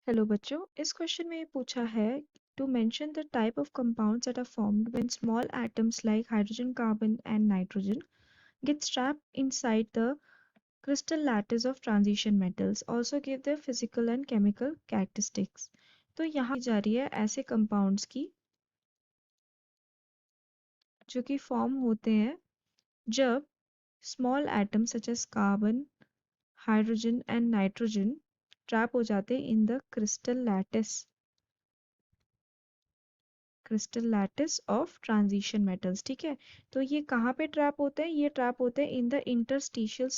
Hello बच्चों, इस question में पूछा है to mention the type of compounds that are formed when small atoms like hydrogen, carbon and nitrogen get trapped inside the crystal lattice of transition metals. Also give their physical and chemical characteristics. तो यहाँ जा रही है ऐसे compounds की जो कि form होते हैं जब small atoms such as carbon, hydrogen and nitrogen trap हो जाते हैं in the crystal lattice of transition metals. ठीक है, तो ये कहाँ पे ट्रैप होते हैं? ये ट्रैप होते हैं इन द इंटरस्टिशियल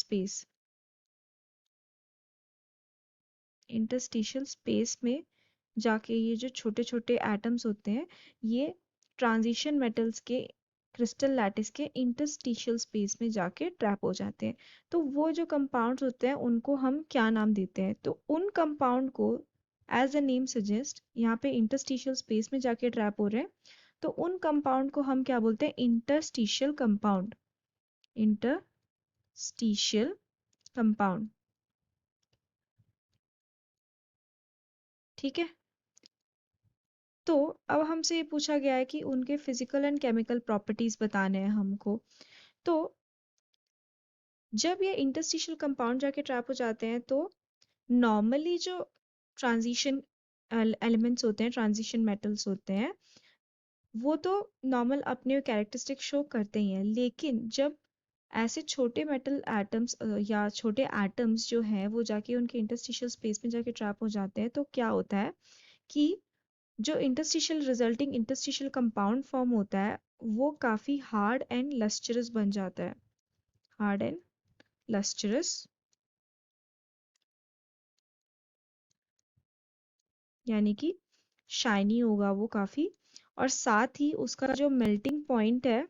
स्पेस में जाके ये जो छोटे छोटे एटम्स होते हैं ये ट्रांजिशन मेटल्स के क्रिस्टल लैटिस के इंटरस्टिशियल स्पेस में जाके ट्रैप हो जाते हैं। तो वो जो कंपाउंड्स होते हैं उनको हम क्या नाम देते हैं? तो उन कंपाउंड को एज द नेम सजेस्ट यहाँ पे इंटरस्टिशियल स्पेस में जाके ट्रैप हो रहे हैं, तो उन कंपाउंड को हम क्या बोलते हैं? Interstitial compound. Interstitial compound. ठीक है, तो अब हमसे ये पूछा गया है कि उनके फिजिकल एंड केमिकल प्रॉपर्टीज बताने हैं हमको। तो जब ये इंटरस्टिशियल कंपाउंड जाके ट्रैप हो जाते हैं तो नॉर्मली जो ट्रांजिशन एलिमेंट्स होते हैं, ट्रांजिशन मेटल्स होते हैं, वो तो नॉर्मल अपने कैरेक्टरिस्टिक शो करते ही हैं, लेकिन जब ऐसे छोटे मेटल एटम्स या छोटे एटम्स जो हैं वो जाके उनके इंटरस्टिशियल स्पेस में जाके ट्रैप हो जाते हैं तो क्या होता है कि जो इंटरस्टिशियल कंपाउंड फॉर्म होता है वो काफी हार्ड एंड लस्चरस बन जाता है। हार्ड एंड लस्चरस यानी कि शाइनी होगा वो काफी, और साथ ही उसका जो मेल्टिंग पॉइंट है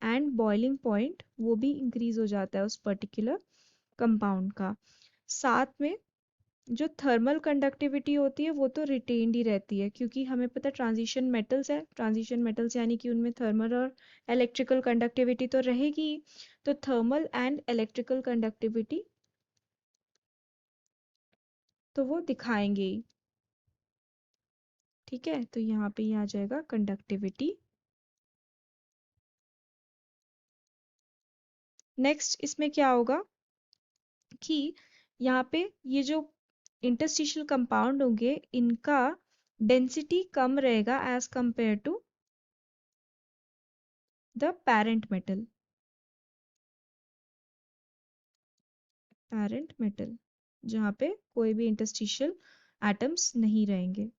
एंड बॉइलिंग पॉइंट वो भी इंक्रीज हो जाता है उस पर्टिकुलर कंपाउंड का। साथ में जो थर्मल कंडक्टिविटी होती है वो तो रिटेन्ड ही रहती है, क्योंकि हमें पता है ट्रांजिशन मेटल्स है, ट्रांजिशन मेटल्स यानी कि उनमें थर्मल और इलेक्ट्रिकल कंडक्टिविटी तो रहेगी। तो थर्मल एंड इलेक्ट्रिकल कंडक्टिविटी तो वो दिखाएंगे ही। ठीक है, तो यहाँ पे ये आ जाएगा कंडक्टिविटी। नेक्स्ट इसमें क्या होगा कि यहाँ पे ये जो इंटरस्टिशियल कंपाउंड होंगे इनका डेंसिटी कम रहेगा as compare to the parent metal. जहाँ पे कोई भी इंटरस्टिशियल एटम्स नहीं रहेंगे।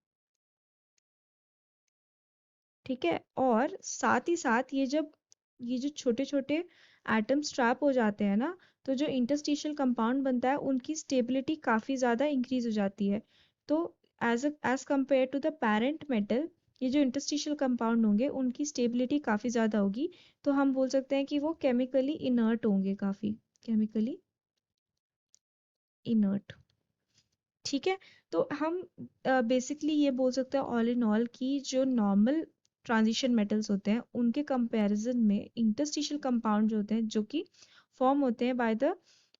ठीक है, और साथ ही साथ ये जो छोटे छोटे एटम्स ट्रैप हो जाते हैं ना, तो जो इंटरस्टिशियल कंपाउंड बनता है उनकी स्टेबिलिटी काफी ज्यादा इंक्रीज हो जाती है। तो as compare to the parent metal ये जो इंटरस्टिशियल कंपाउंड होंगे उनकी स्टेबिलिटी काफी ज्यादा होगी। तो हम बोल सकते हैं कि वो केमिकली इनर्ट होंगे, काफी केमिकली इनर्ट। ठीक है, तो हम बेसिकली ये बोल सकते हैं ऑल इन ऑल कि जो नॉर्मल ट्रांजिशन मेटल्स होते हैं उनके कंपैरिजन में इंटरस्टिशियल कंपाउंड जो होते हैं जो कि फॉर्म होते हैं by the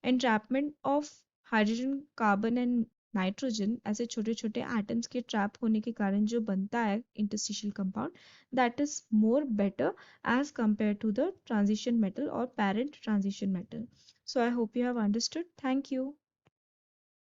entrapment of hydrogen, carbon and nitrogen, ऐसे छोटे छोटे एटम्स के ट्रैप होने के कारण जो बनता है interstitial compound, that is more better as compare to the transition metal और parent transition metal. So I hope you have understood. Thank you.